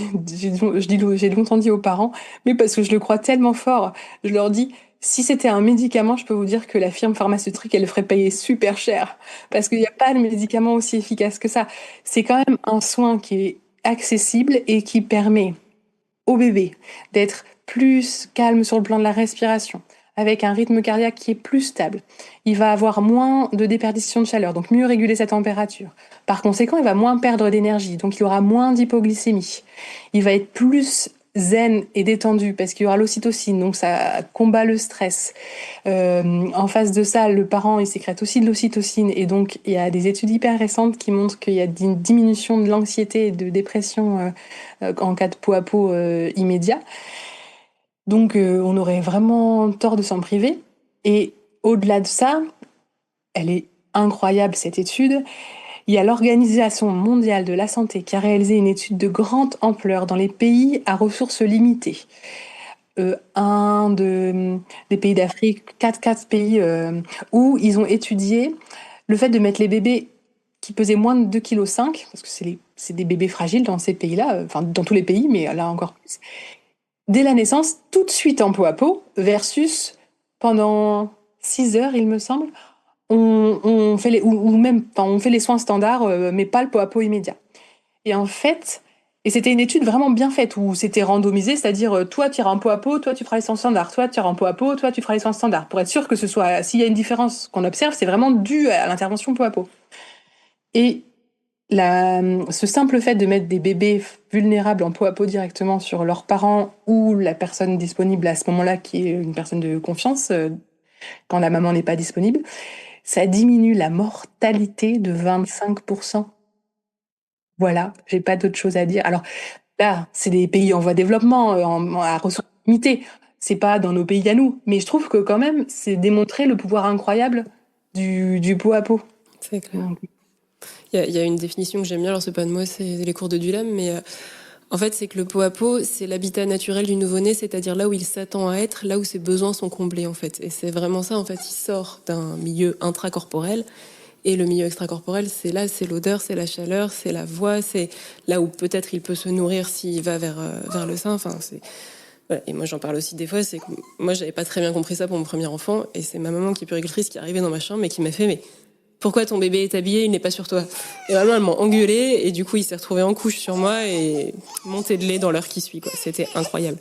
longtemps dit aux parents, mais parce que je le crois tellement fort, je leur dis, si c'était un médicament, je peux vous dire que la firme pharmaceutique, elle le ferait payer super cher. Parce qu'il n'y a pas de médicament aussi efficace que ça. C'est quand même un soin qui est accessible et qui permet au bébé d'être plus calme sur le plan de la respiration, avec un rythme cardiaque qui est plus stable. Il va avoir moins de déperdition de chaleur, donc mieux réguler sa température. Par conséquent, il va moins perdre d'énergie, donc il aura moins d'hypoglycémie. Il va être plus zen et détendu parce qu'il y aura l'ocytocine, donc ça combat le stress. En face de ça, le parent, il sécrète aussi de l'ocytocine et donc il y a des études hyper récentes qui montrent qu'il y a une diminution de l'anxiété et de dépression en cas de pot à pot immédiat. Donc on aurait vraiment tort de s'en priver. Et au-delà de ça, elle est incroyable cette étude. Il y a l'Organisation mondiale de la santé qui a réalisé une étude de grande ampleur dans les pays à ressources limitées. Des pays d'Afrique, quatre pays où ils ont étudié le fait de mettre les bébés qui pesaient moins de 2,5 kg, parce que c'est des bébés fragiles dans ces pays-là, enfin dans tous les pays, mais là encore plus, dès la naissance, tout de suite en peau à peau, versus pendant 6 heures, il me semble, on fait on fait les soins standards, mais pas le pot à pot immédiat. Et en fait, et c'était une étude vraiment bien faite où c'était randomisé, c'est-à-dire toi tu iras en pot à pot, toi tu feras les soins standards, toi tu iras en pot à pot, toi tu feras les soins standards, pour être sûr que s'il y a une différence qu'on observe, c'est vraiment dû à l'intervention pot à pot. Et ce simple fait de mettre des bébés vulnérables en pot à pot directement sur leurs parents ou la personne disponible à ce moment-là, qui est une personne de confiance, quand la maman n'est pas disponible, ça diminue la mortalité de 25%. Voilà, j'ai pas d'autre chose à dire. Alors là, c'est des pays en voie de développement, à ressources limitées. C'est pas dans nos pays à nous. Mais je trouve que quand même, c'est démontrer le pouvoir incroyable du pot à pot. C'est clair. Il y a une définition que j'aime bien, alors c'est pas de moi, c'est les cours de Dulam, mais en fait, c'est que le pot à pot, c'est l'habitat naturel du nouveau-né, c'est-à-dire là où il s'attend à être, là où ses besoins sont comblés, en fait. Et c'est vraiment ça, en fait. Il sort d'un milieu intracorporel. Et le milieu extracorporel, c'est là, c'est l'odeur, c'est la chaleur, c'est la voix, c'est là où peut-être il peut se nourrir s'il va vers le sein. Enfin, c'est... Voilà. Et moi, j'en parle aussi des fois, c'est que moi, j'avais pas très bien compris ça pour mon premier enfant. Et c'est ma maman qui est puéricultrice qui est arrivée dans ma chambre et qui m'a fait, mais pourquoi ton bébé est habillé, il n'est pas sur toi? Et vraiment, elle m'a engueulée, et du coup, il s'est retrouvé en couche sur moi et monté de lait dans l'heure qui suit, quoi. C'était incroyable.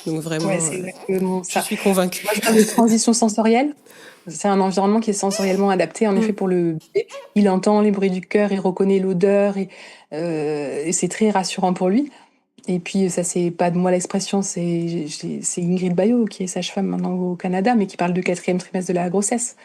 Donc vraiment, ouais, c'est exactement ça. Je suis convaincue. Moi, je parle de transition sensorielle. C'est un environnement qui est sensoriellement adapté, en effet, pour le bébé. Il entend les bruits du cœur, il reconnaît l'odeur, et c'est très rassurant pour lui. Et puis, ça, c'est pas de moi l'expression, c'est Ingrid Baillot, qui est sage-femme maintenant au Canada, mais qui parle du 4e trimestre de la grossesse.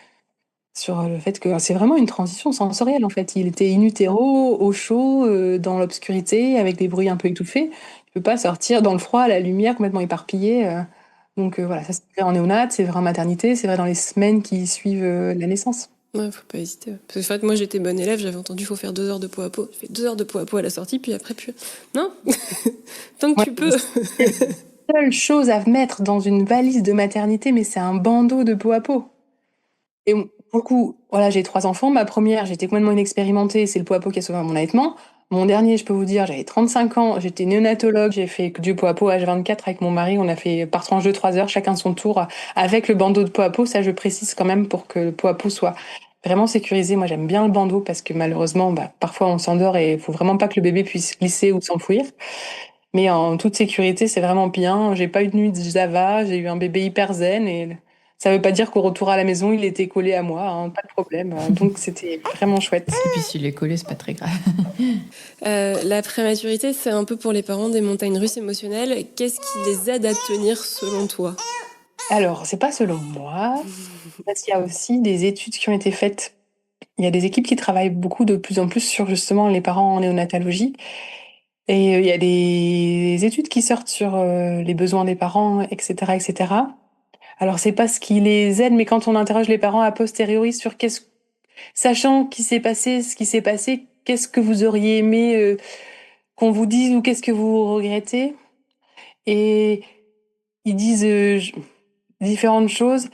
Sur le fait que c'est vraiment une transition sensorielle, en fait. Il était in utero, au chaud, dans l'obscurité, avec des bruits un peu étouffés. Il peut pas sortir dans le froid, à la lumière, complètement éparpillé. Donc voilà, ça c'est vrai en néonate, c'est vrai en maternité, c'est vrai dans les semaines qui suivent la naissance. Ouais, faut pas hésiter. Parce que en fait, moi, j'étais bonne élève, j'avais entendu, faut faire 2 heures de pot à pot. J'ai fait 2 heures de pot à pot à la sortie, puis après, plus. Non. Tant que tu peux. La seule chose à mettre dans une valise de maternité, mais c'est un bandeau de pot à pot. Et pour le coup, voilà, j'ai 3 enfants. Ma première, j'étais complètement inexpérimentée, c'est le pot à pot qui a sauvé mon allaitement. Mon dernier, je peux vous dire, j'avais 35 ans, j'étais néonatologue, j'ai fait du pot à pot H24 avec mon mari, on a fait par tranche de 3 heures, chacun son tour, avec le bandeau de pot à pot. Ça, je précise quand même pour que le pot à pot soit vraiment sécurisé. Moi, j'aime bien le bandeau parce que malheureusement, parfois on s'endort et il faut vraiment pas que le bébé puisse glisser ou s'enfouir. Mais en toute sécurité, c'est vraiment bien. J'ai pas eu de nuit de Java, j'ai eu un bébé hyper zen et ça veut pas dire qu'au retour à la maison, il était collé à moi, hein, pas de problème. Donc c'était vraiment chouette. Et puis s'il est collé, c'est pas très grave. La prématurité, c'est un peu pour les parents des montagnes russes émotionnelles. Qu'est-ce qui les aide à tenir selon toi? Alors, c'est pas selon moi, parce qu'il y a aussi des études qui ont été faites. Il y a des équipes qui travaillent beaucoup de plus en plus sur justement les parents en néonatologie. Et il y a des études qui sortent sur les besoins des parents, etc., etc. Alors, c'est pas ce qui les aide, mais quand on interroge les parents a posteriori sur sachant qu'il s'est passé ce qui s'est passé, qu'est-ce que vous auriez aimé qu'on vous dise ou qu'est-ce que vous regrettez? Et ils disent différentes choses.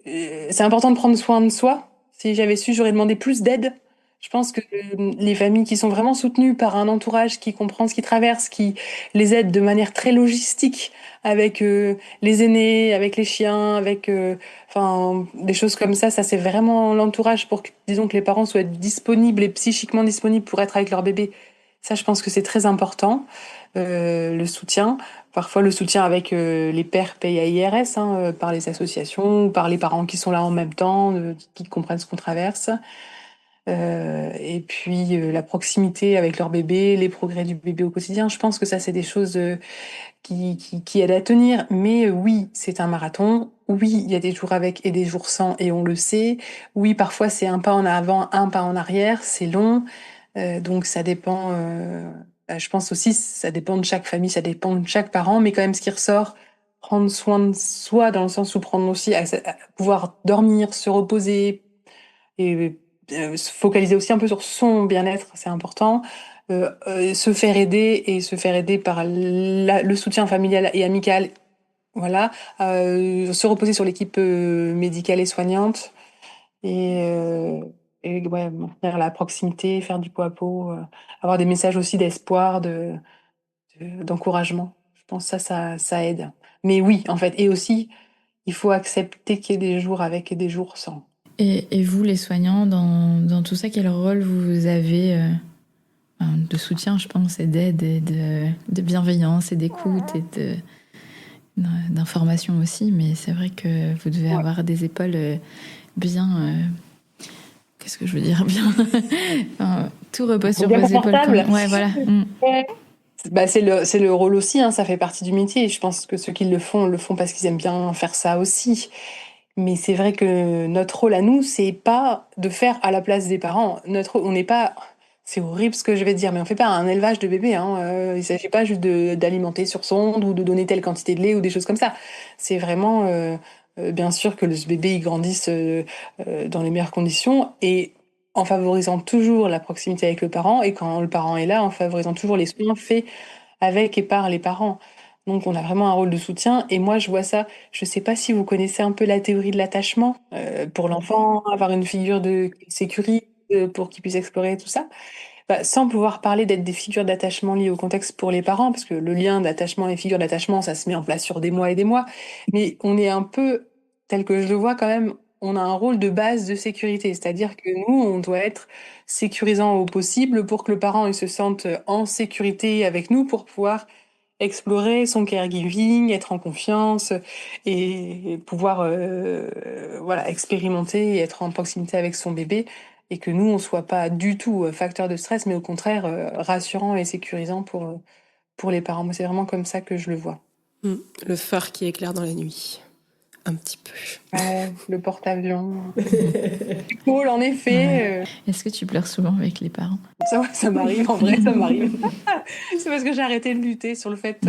C'est important de prendre soin de soi. Si j'avais su, j'aurais demandé plus d'aide. Je pense que les familles qui sont vraiment soutenues par un entourage qui comprend ce qu'ils traversent, qui les aide de manière très logistique avec les aînés, avec les chiens, avec enfin des choses comme ça c'est vraiment l'entourage pour que, disons que les parents soient disponibles et psychiquement disponibles pour être avec leur bébé. Ça, je pense que c'est très important, le soutien. Parfois, le soutien avec les pères PAIRS, par les associations, ou par les parents qui sont là en même temps, qui comprennent ce qu'on traverse. Et puis, la proximité avec leur bébé, les progrès du bébé au quotidien. Je pense que ça, c'est des choses qui aident à tenir. Mais oui, c'est un marathon. Oui, il y a des jours avec et des jours sans, et on le sait. Oui, parfois, c'est un pas en avant, un pas en arrière. C'est long. Donc, ça dépend... je pense aussi, ça dépend de chaque famille, ça dépend de chaque parent, mais quand même, ce qui ressort, prendre soin de soi, dans le sens où prendre aussi à pouvoir dormir, se reposer et se focaliser aussi un peu sur son bien-être, c'est important. Se faire aider et se faire aider par le soutien familial et amical, voilà. Se reposer sur l'équipe médicale et soignante. Et et ouais, maintenir la proximité, faire du pot à pot, avoir des messages aussi d'espoir, d'encouragement. Je pense que ça aide. Mais oui, en fait, et aussi, il faut accepter qu'il y ait des jours avec et des jours sans. Et vous, les soignants, dans tout ça, quel rôle vous avez de soutien, je pense, et d'aide, et de bienveillance, et d'écoute, et d'information aussi, mais c'est vrai que vous devez avoir des épaules bien... qu'est-ce que je veux dire bien enfin, tout repose sur Bien vos épaules. confortable. Ouais, voilà. Ouais. Bah, c'est le rôle aussi, hein, ça fait partie du métier. Je pense que ceux qui le font parce qu'ils aiment bien faire ça aussi. Mais c'est vrai que notre rôle à nous, c'est pas de faire à la place des parents. On n'est pas, c'est horrible ce que je vais dire, mais on fait pas un élevage de bébés, hein. Il s'agit pas juste d'alimenter sur sonde ou de donner telle quantité de lait ou des choses comme ça. C'est vraiment, bien sûr que ce bébé il grandisse dans les meilleures conditions et en favorisant toujours la proximité avec le parent et quand le parent est là, en favorisant toujours les soins faits avec et par les parents. Donc on a vraiment un rôle de soutien et moi je vois ça, je sais pas si vous connaissez un peu la théorie de l'attachement pour l'enfant, avoir une figure de sécurité pour qu'il puisse explorer tout ça. Bah, sans pouvoir parler d'être des figures d'attachement liées au contexte pour les parents, parce que le lien d'attachement, les figures d'attachement, ça se met en place sur des mois et des mois, mais on est un peu, tel que je le vois quand même, on a un rôle de base de sécurité, c'est-à-dire que nous, on doit être sécurisant au possible pour que le parent il se sente en sécurité avec nous pour pouvoir explorer son caregiving, être en confiance et pouvoir voilà, expérimenter et être en proximité avec son bébé et que nous, on soit pas du tout facteur de stress, mais au contraire rassurant et sécurisant pour les parents. Moi, c'est vraiment comme ça que je le vois. Le phare qui éclaire dans la nuit. Un petit peu. Ouais, le porte-avions. C'est cool, en effet. Ouais. Est-ce que tu pleures souvent avec les parents? Ça m'arrive, en vrai, ça m'arrive. C'est parce que j'ai arrêté de lutter sur le fait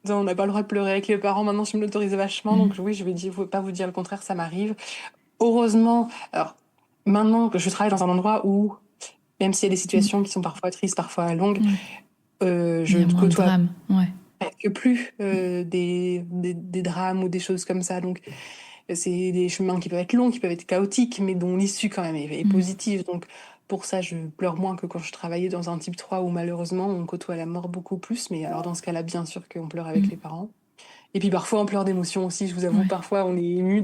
on n'a pas le droit de pleurer avec les parents. Maintenant, je me l'autorise vachement. Donc oui, je vais pas vous dire le contraire, ça m'arrive. Heureusement, alors maintenant que je travaille dans un endroit où, même s'il y a des situations qui sont parfois tristes, parfois longues, je Il y a moins de côtoie drame. Ouais. presque plus des drames ou des choses comme ça. Donc c'est des chemins qui peuvent être longs, qui peuvent être chaotiques, mais dont l'issue quand même est positive. Donc pour ça, je pleure moins que quand je travaillais dans un type 3 où malheureusement on côtoie la mort beaucoup plus. Mais alors dans ce cas-là, bien sûr qu'on pleure avec les parents. Et puis parfois on pleure d'émotions aussi, je vous avoue, parfois on est ému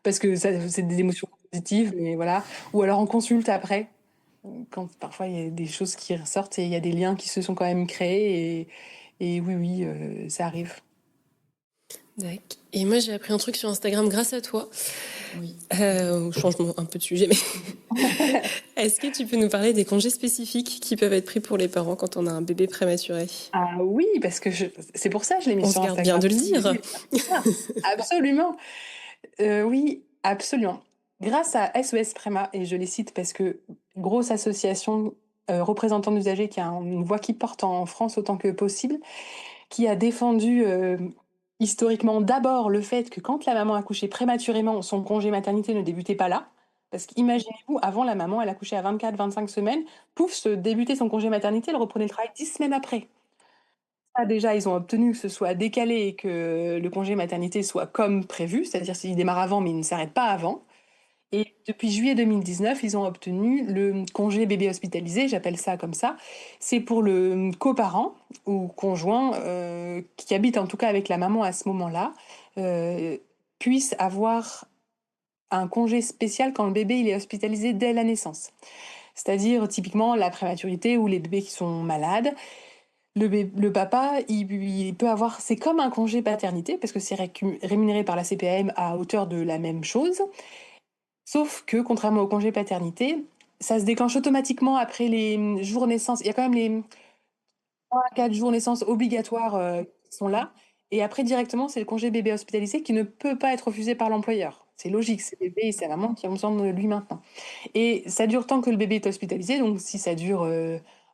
parce que c'est des émotions positives, mais voilà. Ou alors on consulte après, quand parfois il y a des choses qui ressortent et il y a des liens qui se sont quand même créés et oui, ça arrive. D'accord. Et moi, j'ai appris un truc sur Instagram grâce à toi. Oui. Changement un peu de sujet, mais est-ce que tu peux nous parler des congés spécifiques qui peuvent être pris pour les parents quand on a un bébé prématuré? Ah oui, parce que c'est pour ça que je l'ai mis On sur se garde Instagram. bien de le dire. Absolument. Oui, absolument. Grâce à SOS Préma, et je les cite parce que grosse association représentant d'usagers qui a une voix qui porte en France autant que possible, qui a défendu historiquement d'abord le fait que quand la maman accouchait prématurément, son congé maternité ne débutait pas là. Parce qu'imaginez-vous, avant la maman, elle accouchait à 24-25 semaines, pouf, se débutait son congé maternité, elle reprenait le travail 10 semaines après. Ça, déjà, ils ont obtenu que ce soit décalé et que le congé maternité soit comme prévu, c'est-à-dire s'il démarre avant, mais il ne s'arrête pas avant. Et depuis juillet 2019, ils ont obtenu le congé bébé hospitalisé, j'appelle ça comme ça. C'est pour le coparent ou conjoint qui habite en tout cas avec la maman à ce moment-là, puisse avoir un congé spécial quand le bébé il est hospitalisé dès la naissance. C'est-à-dire typiquement la prématurité ou les bébés qui sont malades. Le papa, il peut avoir, c'est comme un congé paternité, parce que c'est rémunéré par la CPAM à hauteur de la même chose, sauf que, contrairement au congé paternité, ça se déclenche automatiquement après les jours naissance. Il y a quand même les 3 à 4 jours naissance obligatoires qui sont là, et après directement, c'est le congé bébé hospitalisé qui ne peut pas être refusé par l'employeur. C'est logique, c'est le bébé et c'est la maman qui ont besoin de lui maintenant. Et ça dure tant que le bébé est hospitalisé, donc si ça dure...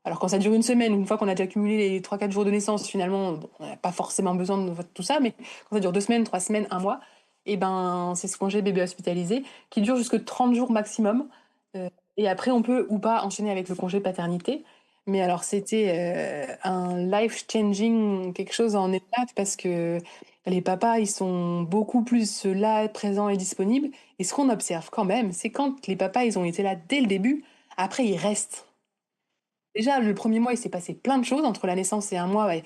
alors quand ça dure une semaine, une fois qu'on a déjà cumulé les 3 à 4 jours de naissance, finalement, bon, on n'a pas forcément besoin de tout ça, mais quand ça dure 2 semaines, 3 semaines, un mois, et ben c'est ce congé bébé hospitalisé qui dure jusque 30 jours maximum. Et après, on peut ou pas enchaîner avec le congé paternité. Mais alors, c'était un life-changing, quelque chose en état, parce que les papas, ils sont beaucoup plus là, présents et disponibles. Et ce qu'on observe quand même, c'est quand les papas, ils ont été là dès le début, après, ils restent. Déjà, le premier mois, il s'est passé plein de choses. Entre la naissance et un mois, ouais,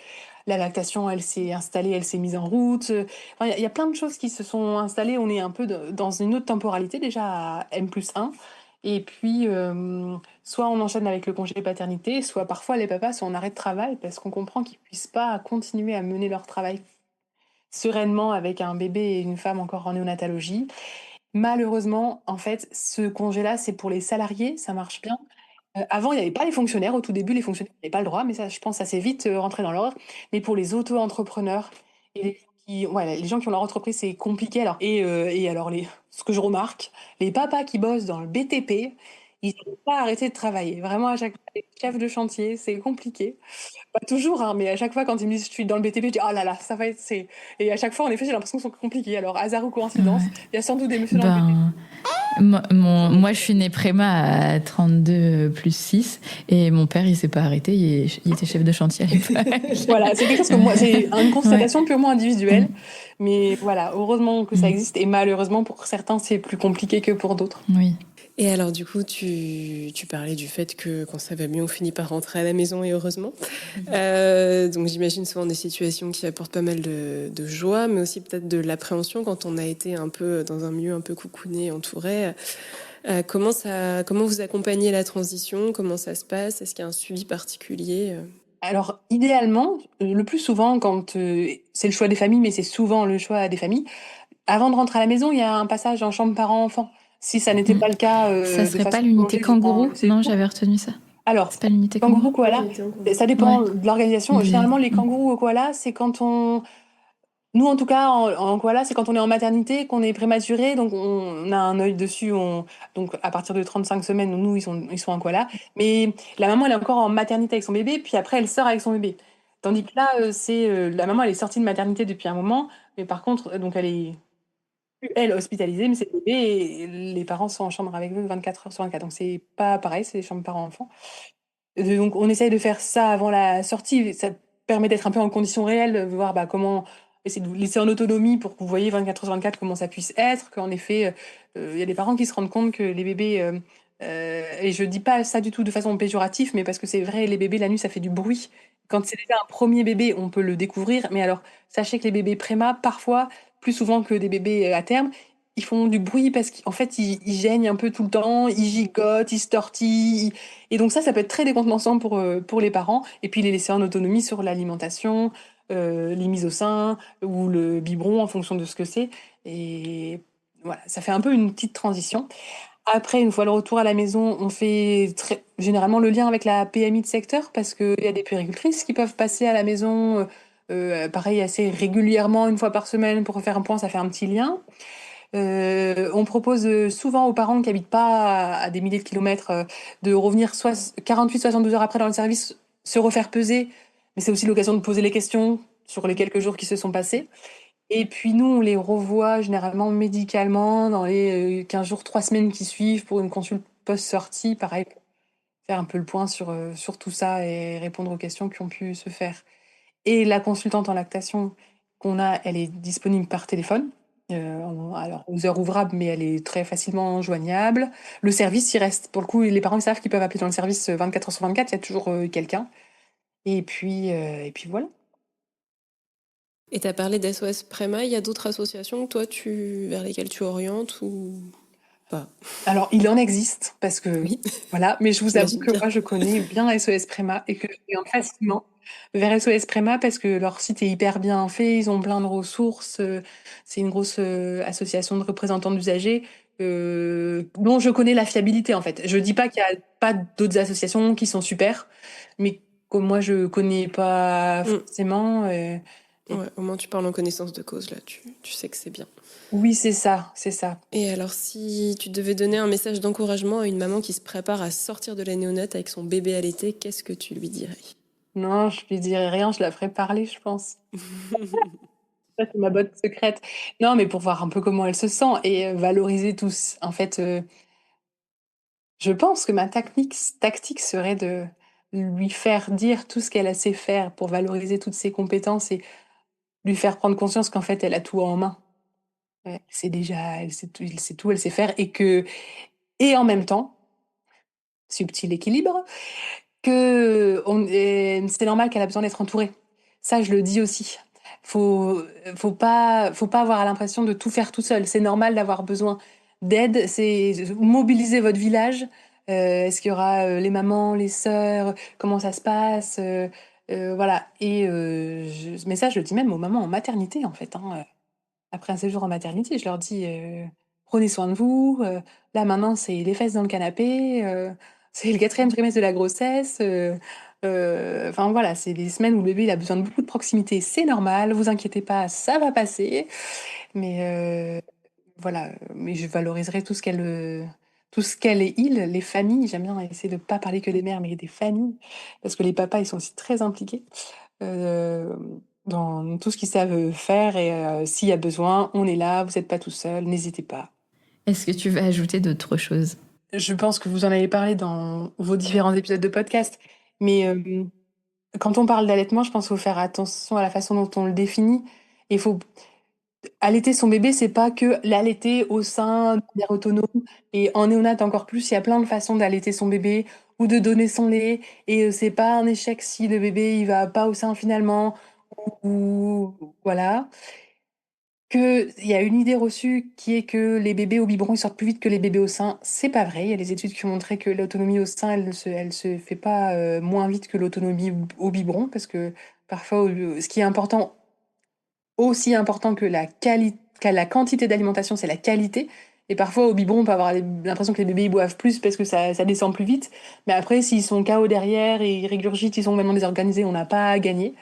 la lactation, elle s'est installée, elle s'est mise en route. Enfin, il y a plein de choses qui se sont installées. On est un peu dans une autre temporalité, déjà à M+1. Et puis, soit on enchaîne avec le congé paternité, soit parfois les papas sont en arrêt de travail parce qu'on comprend qu'ils puissent pas continuer à mener leur travail sereinement avec un bébé et une femme encore en néonatologie. Malheureusement, en fait, ce congé-là, c'est pour les salariés, ça marche bien. Avant, il y avait pas les fonctionnaires. Au tout début, les fonctionnaires n'avaient pas le droit, mais ça, je pense, ça s'est vite, rentré dans l'ordre. Mais pour les auto-entrepreneurs et les gens qui ont leur entreprise, c'est compliqué. Alors ce que je remarque, les papas qui bossent dans le BTP, ils n'arrivent pas à arrêter de travailler. Vraiment, à chaque fois, les chefs de chantier, c'est compliqué. Pas toujours, hein, mais à chaque fois, quand ils me disent: «Je suis dans le BTP», je dis: «Oh là là, ça va être c'est» et à chaque fois, en effet, j'ai l'impression que c'est compliqué. Alors, hasard ou coïncidence, Ouais. il y a sans doute des messieurs dans le BTP. Moi, je suis née préma à 32 plus 6 et mon père, il s'est pas arrêté. Il était chef de chantier à l'époque. Voilà, c'est quelque chose que moi, c'est une Ouais. constatation purement individuelle. Mm. Mais voilà, heureusement que ça existe. Et malheureusement, pour certains, c'est plus compliqué que pour d'autres. Oui. Et alors du coup, tu parlais du fait que quand ça va mieux, on finit par rentrer à la maison et heureusement. Donc j'imagine souvent des situations qui apportent pas mal de joie, mais aussi peut-être de l'appréhension quand on a été un peu dans un milieu un peu coucouné, entouré. Comment vous accompagnez la transition? Comment ça se passe? Est-ce qu'il y a un suivi particulier? Alors, idéalement, le plus souvent, quand c'est le choix des familles, mais c'est souvent le choix des familles, avant de rentrer à la maison, il y a un passage en chambre parent-enfant. Si ça n'était pas le cas Ça de serait façon pas l'unité prolongée durant kangourou? le séjour. Non, j'avais retenu ça. Alors, C'est pas l'unité kangourou, kangourou? koala, ça dépend de l'organisation. Généralement, les kangourous au koala, c'est quand on nous, en tout cas, en koala, c'est quand on est en maternité, qu'on est prématuré, donc on a un œil dessus. Donc, à partir de 35 semaines, nous, ils sont en koala. Mais la maman, elle est encore en maternité avec son bébé, puis après, elle sort avec son bébé. Tandis que là, la maman, elle est sortie de maternité depuis un moment, mais par contre, donc elle est plus, elle, hospitalisée, mais c'est le bébé, et les parents sont en chambre avec eux 24 heures sur 24. Donc, c'est pas pareil, c'est les chambres parents-enfants. Donc, on essaye de faire ça avant la sortie. Ça permet d'être un peu en conditions réelles, de voir comment essayer de vous laisser en autonomie pour que vous voyez 24 heures sur 24 comment ça puisse être. Qu'en effet, il y a des parents qui se rendent compte que les bébés, et je dis pas ça du tout de façon péjorative, mais parce que c'est vrai, les bébés, la nuit, ça fait du bruit. Quand c'est déjà un premier bébé, on peut le découvrir. Mais alors, sachez que les bébés préma, parfois, plus souvent que des bébés à terme, ils font du bruit parce qu'en fait, ils geignent un peu tout le temps, ils gigotent, ils se tortillent. Et donc ça peut être très décontenançant pour les parents. Et puis les laisser en autonomie sur l'alimentation, les mises au sein ou le biberon en fonction de ce que c'est. Et voilà, ça fait un peu une petite transition. Après, une fois le retour à la maison, on fait généralement le lien avec la PMI de secteur parce qu'il y a des puéricultrices qui peuvent passer à la maison, pareil, assez régulièrement, une fois par semaine pour faire un point, ça fait un petit lien. On propose souvent aux parents qui habitent pas à des milliers de kilomètres de revenir 48-72 heures après dans le service, se refaire peser, mais c'est aussi l'occasion de poser les questions sur les quelques jours qui se sont passés. Et puis nous, on les revoit généralement médicalement dans les 15 jours, 3 semaines qui suivent pour une consulte post-sortie, pareil, pour faire un peu le point sur tout ça et répondre aux questions qui ont pu se faire. Et la consultante en lactation qu'on a, elle est disponible par téléphone. Alors aux heures ouvrables, mais elle est très facilement joignable. Le service, il reste. Pour le coup, les parents ils savent qu'ils peuvent appeler dans le service 24 heures sur 24, il y a toujours quelqu'un. Et puis voilà. Et tu as parlé d'SOS Préma, il y a d'autres associations vers lesquelles tu orientes ou pas? Alors, il en existe, parce que Oui. voilà, mais je vous avoue J'imagine que bien. moi, je connais bien SOS Préma et que je viens facilement vers SOS Préma parce que leur site est hyper bien fait, ils ont plein de ressources, c'est une grosse association de représentants d'usagers dont je connais la fiabilité en fait. Je dis pas qu'il y a pas d'autres associations qui sont super, mais que moi je connais pas forcément. Ouais, au moins tu parles en connaissance de cause là, tu sais que c'est bien. Oui, c'est ça, c'est ça. Et alors si tu devais donner un message d'encouragement à une maman qui se prépare à sortir de la néonate avec son bébé allaité, qu'est-ce que tu lui dirais? Non, je lui dirais rien, je la ferais parler, je pense. Ça, c'est ma botte secrète. Non, mais pour voir un peu comment elle se sent et valoriser tous. En fait, je pense que ma tactique serait de lui faire dire tout ce qu'elle sait faire pour valoriser toutes ses compétences et lui faire prendre conscience qu'en fait, elle a tout en main. Elle sait tout, elle sait faire et en même temps, subtil équilibre, c'est normal qu'elle a besoin d'être entourée. Ça, je le dis aussi. Faut pas avoir l'impression de tout faire tout seul. C'est normal d'avoir besoin d'aide. C'est mobiliser votre village. Est-ce qu'il y aura les mamans, les sœurs, comment ça se passe, voilà. Mais ça, je le dis même aux mamans en maternité, en fait. Après un séjour en maternité, je leur dis prenez soin de vous. Là, maintenant, c'est les fesses dans le canapé. C'est le 4e trimestre de la grossesse. Enfin voilà, c'est des semaines où le bébé il a besoin de beaucoup de proximité, c'est normal, vous inquiétez pas, ça va passer. Mais voilà, mais je valoriserai tout ce qu'elle et il, les familles, j'aime bien essayer de pas parler que des mères, mais des familles, parce que les papas, ils sont aussi très impliqués euh, dans tout ce qu'ils savent faire et s'il y a besoin, on est là, vous n'êtes pas tout seul, n'hésitez pas. Est-ce que tu veux ajouter d'autres choses? Je pense que vous en avez parlé dans vos différents épisodes de podcast, mais quand on parle d'allaitement, je pense qu'il faut faire attention à la façon dont on le définit. Il faut allaiter son bébé, c'est pas que l'allaiter au sein de manière autonome. Et en néonate encore plus, il y a plein de façons d'allaiter son bébé ou de donner son lait. Et c'est pas un échec si le bébé il va pas au sein finalement. Ou voilà. Il y a une idée reçue qui est que les bébés au biberon ils sortent plus vite que les bébés au sein. C'est pas vrai. Il y a des études qui ont montré que l'autonomie au sein, elle se fait pas moins vite que l'autonomie au biberon parce que parfois, ce qui est important, aussi important que la quantité d'alimentation, c'est la qualité. Et parfois, au biberon, on peut avoir l'impression que les bébés ils boivent plus parce que ça descend plus vite. Mais après, s'ils sont KO derrière et ils régurgitent, ils sont vraiment désorganisés, on n'a pas à gagner.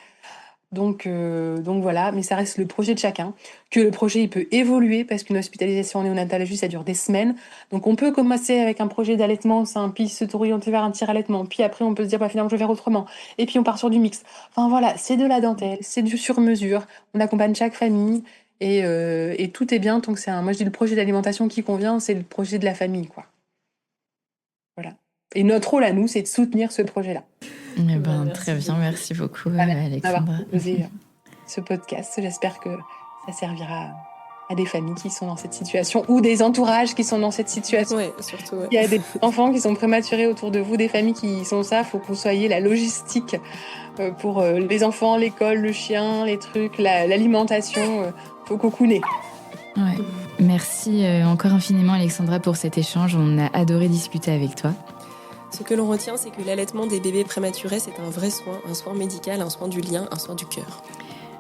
Donc voilà, mais ça reste le projet de chacun. Que le projet il peut évoluer parce qu'une hospitalisation en néonatologie ça dure des semaines. Donc on peut commencer avec un projet d'allaitement simple, puis se orienter vers un tir-allaitement, puis après on peut se dire bah finalement je vais faire autrement. Et puis on part sur du mix. Enfin voilà, c'est de la dentelle, c'est du sur-mesure. On accompagne chaque famille et tout est bien tant que moi je dis le projet d'alimentation qui convient, c'est le projet de la famille quoi. Voilà. Et notre rôle à nous, c'est de soutenir ce projet-là. Eh ben, très bien, merci beaucoup Alexandra. D'avoir proposé ce podcast. J'espère que ça servira à des familles qui sont dans cette situation ou des entourages qui sont dans cette situation. Ouais, surtout. Ouais. Il y a des enfants qui sont prématurés autour de vous, des familles qui sont ça. Il faut que vous soyez la logistique pour les enfants, l'école, le chien, les trucs, l'alimentation. Faut cocooner. Ouais. Merci encore infiniment Alexandra pour cet échange. On a adoré discuter avec toi. Ce que l'on retient, c'est que l'allaitement des bébés prématurés, c'est un vrai soin, un soin médical, un soin du lien, un soin du cœur.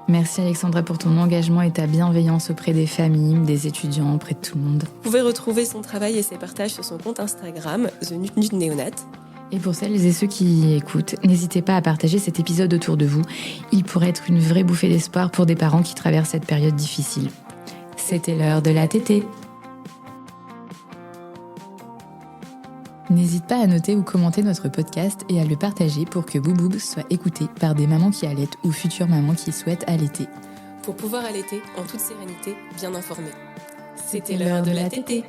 Merci Alexandra pour ton engagement et ta bienveillance auprès des familles, des étudiants, auprès de tout le monde. Vous pouvez retrouver son travail et ses partages sur son compte Instagram, The Nut Néonat. Et pour celles et ceux qui écoutent, n'hésitez pas à partager cet épisode autour de vous. Il pourrait être une vraie bouffée d'espoir pour des parents qui traversent cette période difficile. C'était l'heure de la tétée. N'hésite pas à noter ou commenter notre podcast et à le partager pour que Bouboub soit écouté par des mamans qui allaitent ou futures mamans qui souhaitent allaiter. Pour pouvoir allaiter en toute sérénité, bien informée. C'était l'heure de la tétée.